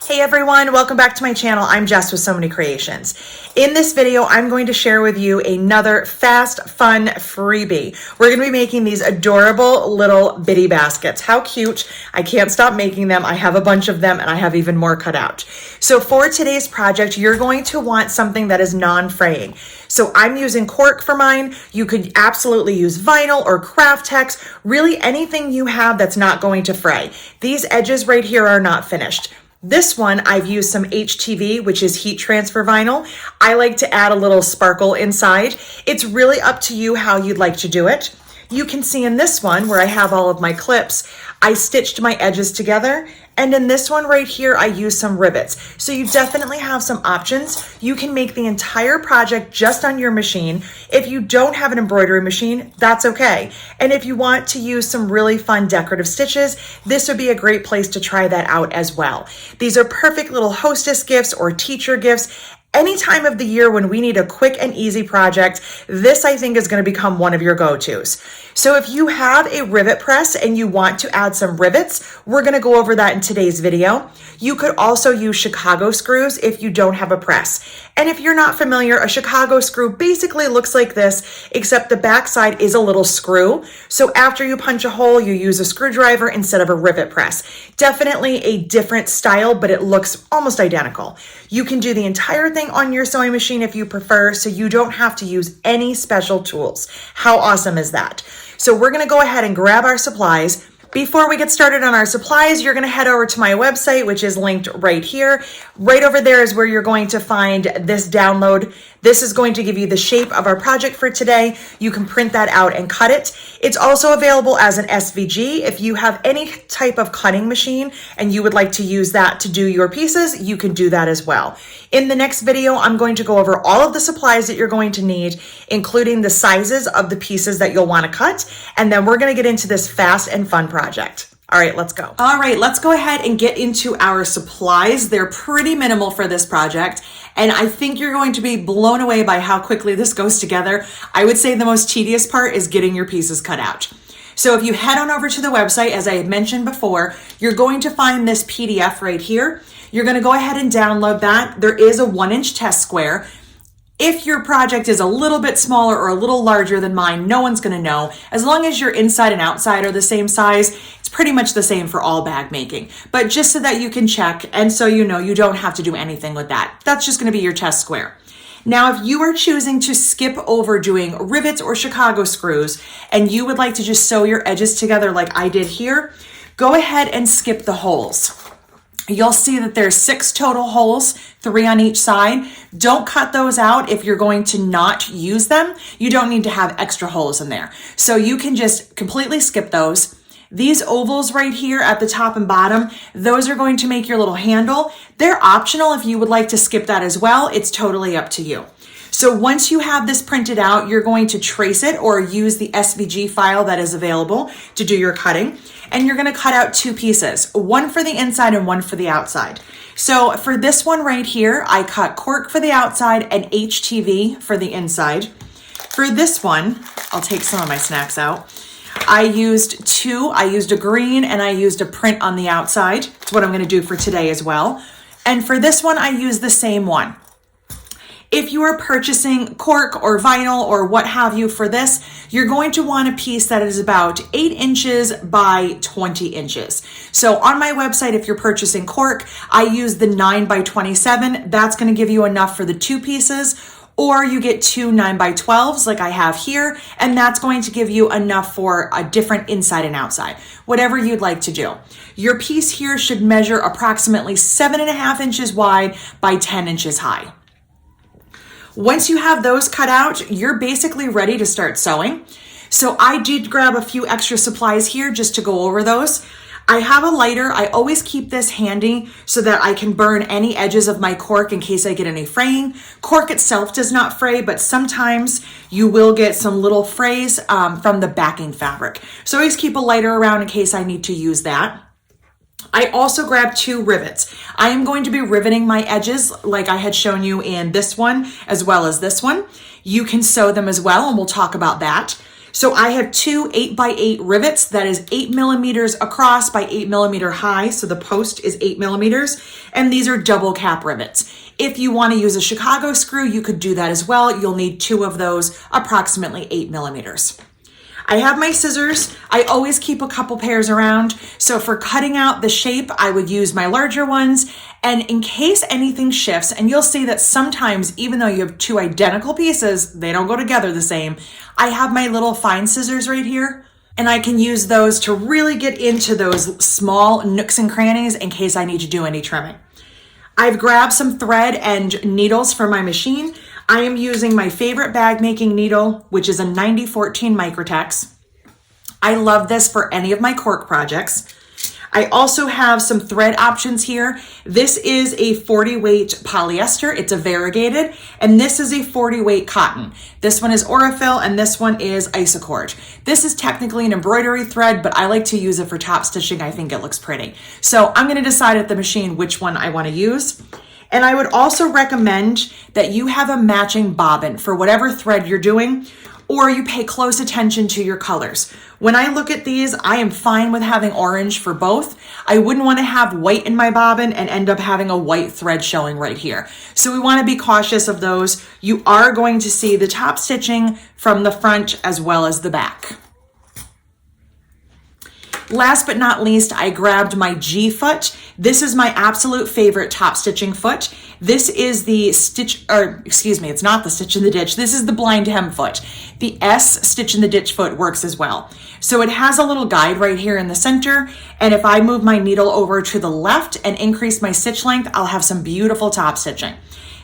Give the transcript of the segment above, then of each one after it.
Hey everyone, welcome back to my channel. I'm Jess with So Many Creations. In this video, I'm going to share with you another fast, fun freebie. We're going to be making these adorable little bitty baskets. How cute. I can't stop making them. I have a bunch of them and I have even more cut out. So for today's project, you're going to want something that is non-fraying. So I'm using cork for mine. You could absolutely use vinyl or craft tex, really anything you have that's not going to fray. These edges right here are not finished. This one, I've used some HTV, which is heat transfer vinyl. I like to add a little sparkle inside. It's really up to you how you'd like to do it. You can see in this one where I have all of my clips, I stitched my edges together. And in this one right here, I use some rivets. So you definitely have some options. You can make the entire project just on your machine. If you don't have an embroidery machine, that's okay. And if you want to use some really fun decorative stitches, this would be a great place to try that out as well. These are perfect little hostess gifts or teacher gifts. Any time of the year when we need a quick and easy project, this I think is going to become one of your go-tos. So if you have a rivet press and you want to add some rivets, we're going to go over that in today's video. You could also use Chicago screws if you don't have a press. And if you're not familiar, a Chicago screw basically looks like this, except the backside is a little screw. So after you punch a hole, you use a screwdriver instead of a rivet press. Definitely a different style, but it looks almost identical. You can do the entire thing on your sewing machine if you prefer, so you don't have to use any special tools. How awesome is that? So we're gonna go ahead and grab our supplies. Before we get started on our supplies, you're gonna head over to my website, which is linked right here. Right over there is where you're going to find this download. This is going to give you the shape of our project for today. You can print that out and cut it. It's also available as an SVG. If you have any type of cutting machine and you would like to use that to do your pieces, you can do that as well. In the next video, I'm going to go over all of the supplies that you're going to need, including the sizes of the pieces that you'll want to cut. And then we're going to get into this fast and fun project. All right, let's go. All right, let's go ahead and get into our supplies. They're pretty minimal for this project, and I think you're going to be blown away by how quickly this goes together. I would say the most tedious part is getting your pieces cut out. So if you head on over to the website, as I had mentioned before, you're going to find this PDF right here. You're going to go ahead and download that. There is a 1-inch test square. If your project is a little bit smaller or a little larger than mine, no one's going to know. As long as your inside and outside are the same size, it's pretty much the same for all bag making. But just so that you can check and so you know you don't have to do anything with that. That's just going to be your test square. Now, if you are choosing to skip over doing rivets or Chicago screws and you would like to just sew your edges together like I did here, go ahead and skip the holes. You'll see that there's 6 total holes, 3 on each side. Don't cut those out if you're going to not use them. You don't need to have extra holes in there. So you can just completely skip those. These ovals right here at the top and bottom, those are going to make your little handle. They're optional if you would like to skip that as well. It's totally up to you. So once you have this printed out, you're going to trace it or use the SVG file that is available to do your cutting. And you're going to cut out 2 pieces, one for the inside and one for the outside. So for this one right here, I cut cork for the outside and HTV for the inside. For this one, I'll take some of my snacks out. I used 2. I used a green and I used a print on the outside. It's what I'm going to do for today as well. And for this one, I used the same one. If you are purchasing cork or vinyl or what have you for this, you're going to want a piece that is about 8 inches by 20 inches. So on my website, if you're purchasing cork, I use the 9 by 27. That's going to give you enough for the 2 pieces. Or you get 2 9x12s like I have here, and that's going to give you enough for a different inside and outside, whatever you'd like to do. Your piece here should measure approximately 7.5 inches wide by 10 inches high. Once you have those cut out, you're basically ready to start sewing. So I did grab a few extra supplies here just to go over those. I have a lighter. I always keep this handy so that I can burn any edges of my cork in case I get any fraying. Cork itself does not fray, but sometimes you will get some little frays from the backing fabric. So I always keep a lighter around in case I need to use that. I also grabbed 2 rivets. I am going to be riveting my edges like I had shown you in this one as well as this one. You can sew them as well, and we'll talk about that. So I have two 8x8 rivets that is 8 millimeters across by 8 millimeter high. So the post is 8 millimeters, and these are double cap rivets. If you want to use a Chicago screw, you could do that as well. You'll need two of those, approximately 8 millimeters. I have my scissors. I always keep a couple pairs around. So for cutting out the shape, I would use my larger ones. And in case anything shifts, and you'll see that sometimes, even though you have two identical pieces, they don't go together the same. I have my little fine scissors right here, and I can use those to really get into those small nooks and crannies in case I need to do any trimming. I've grabbed some thread and needles for my machine. I am using my favorite bag making needle, which is a 9014 Microtex. I love this for any of my cork projects. I also have some thread options here. This is a 40 weight polyester. It's a variegated, and this is a 40 weight cotton. This one is Aurifil, and this one is Isocord. This is technically an embroidery thread, but I like to use it for top stitching. I think it looks pretty. So I'm going to decide at the machine which one I want to use. And I would also recommend that you have a matching bobbin for whatever thread you're doing, or you pay close attention to your colors. When I look at these, I am fine with having orange for both. I wouldn't want to have white in my bobbin and end up having a white thread showing right here. So we want to be cautious of those. You are going to see the top stitching from the front as well as the back. Last but not least, I grabbed my G foot. This is my absolute favorite top stitching foot. This is the it's not the stitch in the ditch. This is the blind hem foot. The S stitch in the ditch foot works as well. So it has a little guide right here in the center. And if I move my needle over to the left and increase my stitch length, I'll have some beautiful top stitching.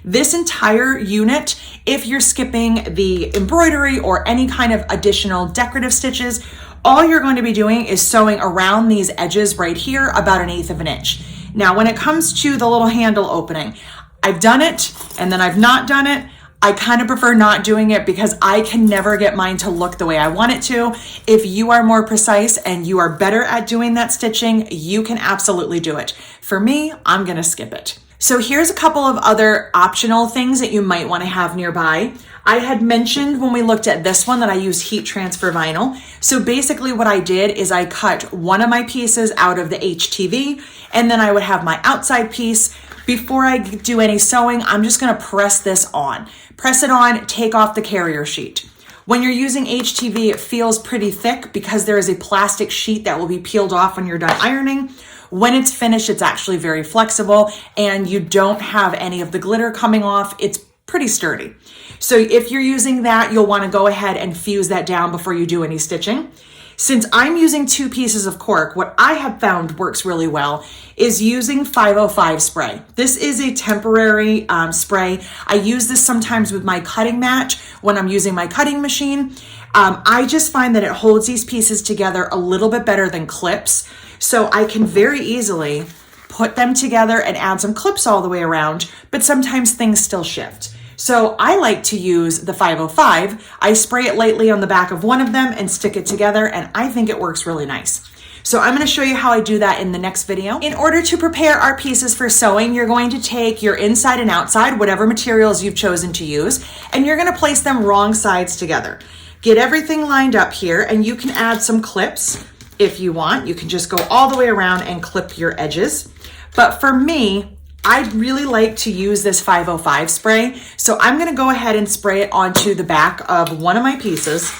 This entire unit, if you're skipping the embroidery or any kind of additional decorative stitches, all you're going to be doing is sewing around these edges right here about 1/8 of an inch. Now, when it comes to the little handle opening, I've done it and then I've not done it. I kind of prefer not doing it because I can never get mine to look the way I want it to. If you are more precise and you are better at doing that stitching, you can absolutely do it. For me, I'm going to skip it. So here's a couple of other optional things that you might want to have nearby. I had mentioned when we looked at this one that I use heat transfer vinyl. So basically what I did is I cut one of my pieces out of the HTV, and then I would have my outside piece. Before I do any sewing, I'm just going to press this on. Press it on, take off the carrier sheet. When you're using HTV, it feels pretty thick because there is a plastic sheet that will be peeled off when you're done ironing. When it's finished, it's actually very flexible and you don't have any of the glitter coming off. It's pretty sturdy. So if you're using that, you'll want to go ahead and fuse that down before you do any stitching. Since I'm using 2 pieces of cork, what I have found works really well is using 505 spray. This is a temporary spray. I use this sometimes with my cutting mat when I'm using my cutting machine. I just find that it holds these pieces together a little bit better than clips. So I can very easily put them together and add some clips all the way around, but sometimes things still shift. So I like to use the 505. I spray it lightly on the back of one of them and stick it together, and I think it works really nice. So I'm going to show you how I do that in the next video. In order to prepare our pieces for sewing, you're going to take your inside and outside, whatever materials you've chosen to use, and you're going to place them wrong sides together. Get everything lined up here, and you can add some clips if you want. You can just go all the way around and clip your edges. But for me, I really like to use this 505 spray. So I'm going to go ahead and spray it onto the back of one of my pieces.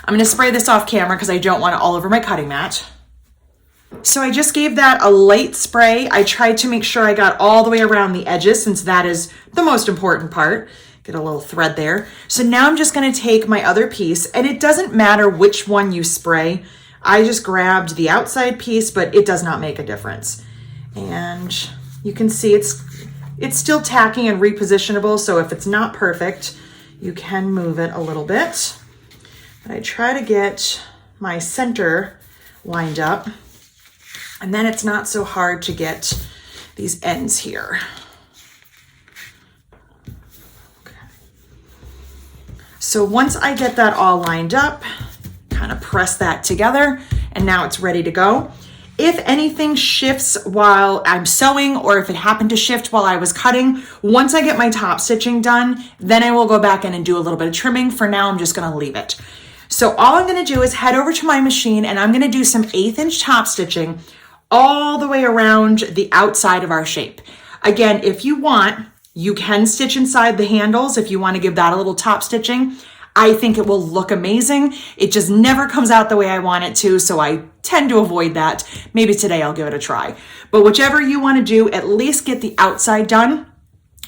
I'm going to spray this off camera because I don't want it all over my cutting mat. So I just gave that a light spray. I tried to make sure I got all the way around the edges since that is the most important part. Get a little thread there. So now I'm just going to take my other piece, and it doesn't matter which one you spray. I just grabbed the outside piece, but it does not make a difference. And you can see it's still tacking and repositionable, so if it's not perfect, you can move it a little bit. But I try to get my center lined up, and then it's not so hard to get these ends here. Okay. So once I get that all lined up, kind of press that together, and now it's ready to go. If anything shifts while I'm sewing, or if it happened to shift while I was cutting, once I get my top stitching done, then I will go back in and do a little bit of trimming. For now, I'm just going to leave it. So all I'm gonna do is head over to my machine and I'm gonna do some 1/8 inch top stitching all the way around the outside of our shape. Again, if you want, you can stitch inside the handles if you want to give that a little top stitching. I think it will look amazing. It just never comes out the way I want it to, so I tend to avoid that. Maybe today I'll give it a try. But whichever you want to do, at least get the outside done.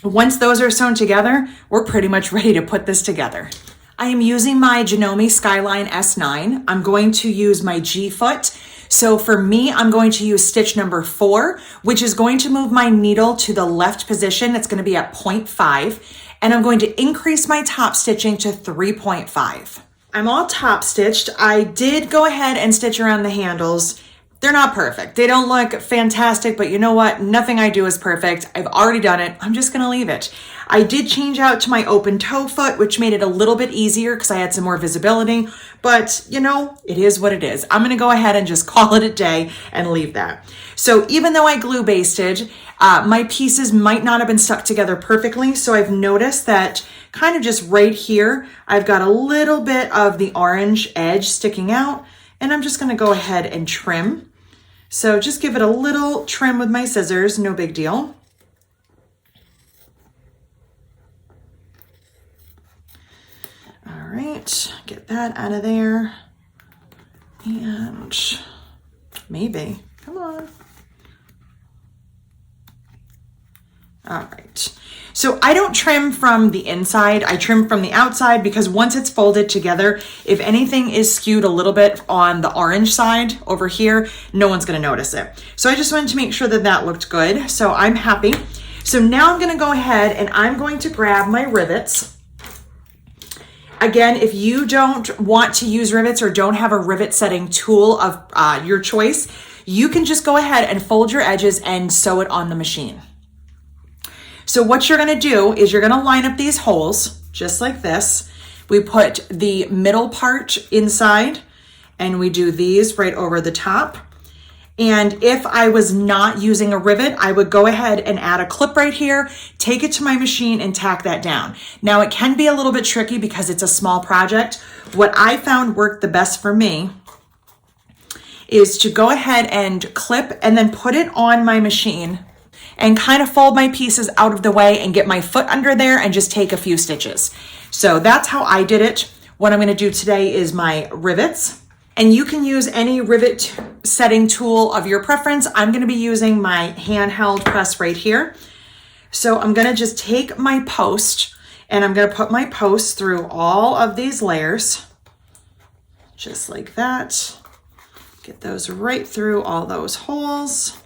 Once those are sewn together, we're pretty much ready to put this together. I am using my Janome Skyline S9. I'm going to use my G foot. So for me, I'm going to use stitch number 4, which is going to move my needle to the left position. It's going to be at 0.5. And I'm going to increase my top stitching to 3.5. I'm all top stitched. I did go ahead and stitch around the handles. They're not perfect. They don't look fantastic, but you know what? Nothing I do is perfect. I've already done it. I'm just gonna leave it. I did change out to my open toe foot, which made it a little bit easier because I had some more visibility, but you know, it is what it is. I'm gonna go ahead and just call it a day and leave that. So even though I glue basted, my pieces might not have been stuck together perfectly. So I've noticed that kind of just right here, I've got a little bit of the orange edge sticking out, and I'm just gonna go ahead and trim. So just give it a little trim with my scissors, no big deal. All right, get that out of there. And maybe, come on. All right, so I don't trim from the inside, I trim from the outside because once it's folded together, if anything is skewed a little bit on the orange side over here, no one's gonna notice it. So I just wanted to make sure that that looked good, so I'm happy. So now I'm gonna go ahead and I'm going to grab my rivets. Again, if you don't want to use rivets or don't have a rivet setting tool of your choice, you can just go ahead and fold your edges and sew it on the machine. So what you're gonna do is you're gonna line up these holes just like this. We put the middle part inside and we do these right over the top. And if I was not using a rivet, I would go ahead and add a clip right here, take it to my machine and tack that down. Now it can be a little bit tricky because it's a small project. What I found worked the best for me is to go ahead and clip and then put it on my machine and kind of fold my pieces out of the way and get my foot under there and just take a few stitches. So that's how I did it. What I'm gonna do today is my rivets. And you can use any rivet setting tool of your preference. I'm gonna be using my handheld press right here. So I'm gonna just take my post and I'm gonna put my post through all of these layers, just like that. Get those right through all those holes.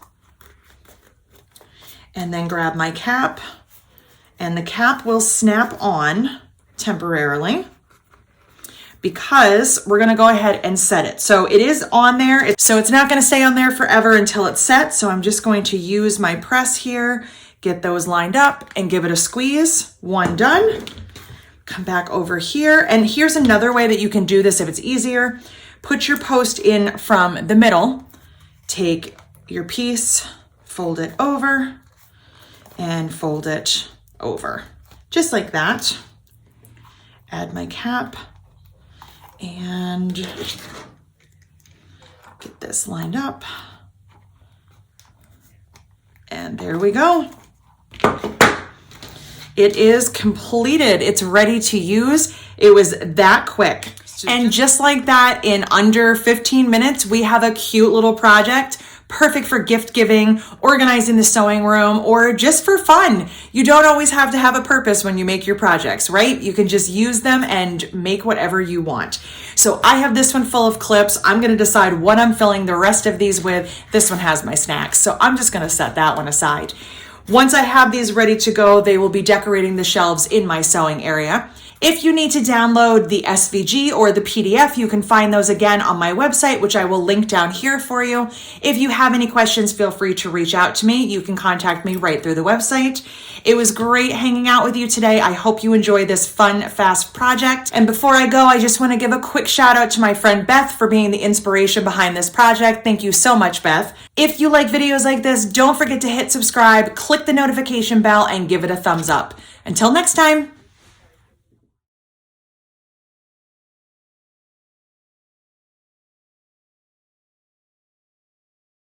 And then grab my cap, and the cap will snap on temporarily because we're gonna go ahead and set it. So it is on there, so it's not gonna stay on there forever until it's set. So I'm just going to use my press here, get those lined up and give it a squeeze. One done. Come back over here. And here's another way that you can do this if it's easier. Put your post in from the middle, take your piece, fold it over, and fold it over, just like that. Add my cap and get this lined up. And there we go. It is completed. It's ready to use. It was that quick. And just like that, in under 15 minutes, we have a cute little project, perfect for gift giving, organizing the sewing room, or just for fun. You don't always have to have a purpose when you make your projects, right? You can just use them and make whatever you want. So I have this one full of clips. I'm gonna decide what I'm filling the rest of these with. This one has my snacks, so I'm just gonna set that one aside. Once I have these ready to go, they will be decorating the shelves in my sewing area. If you need to download the SVG or the PDF, you can find those again on my website, which I will link down here for you. If you have any questions, feel free to reach out to me. You can contact me right through the website. It was great hanging out with you today. I hope you enjoyed this fun, fast project. And before I go, I just want to give a quick shout out to my friend Beth for being the inspiration behind this project. Thank you so much, Beth. If you like videos like this, don't forget to hit subscribe, click the notification bell, and give it a thumbs up. Until next time.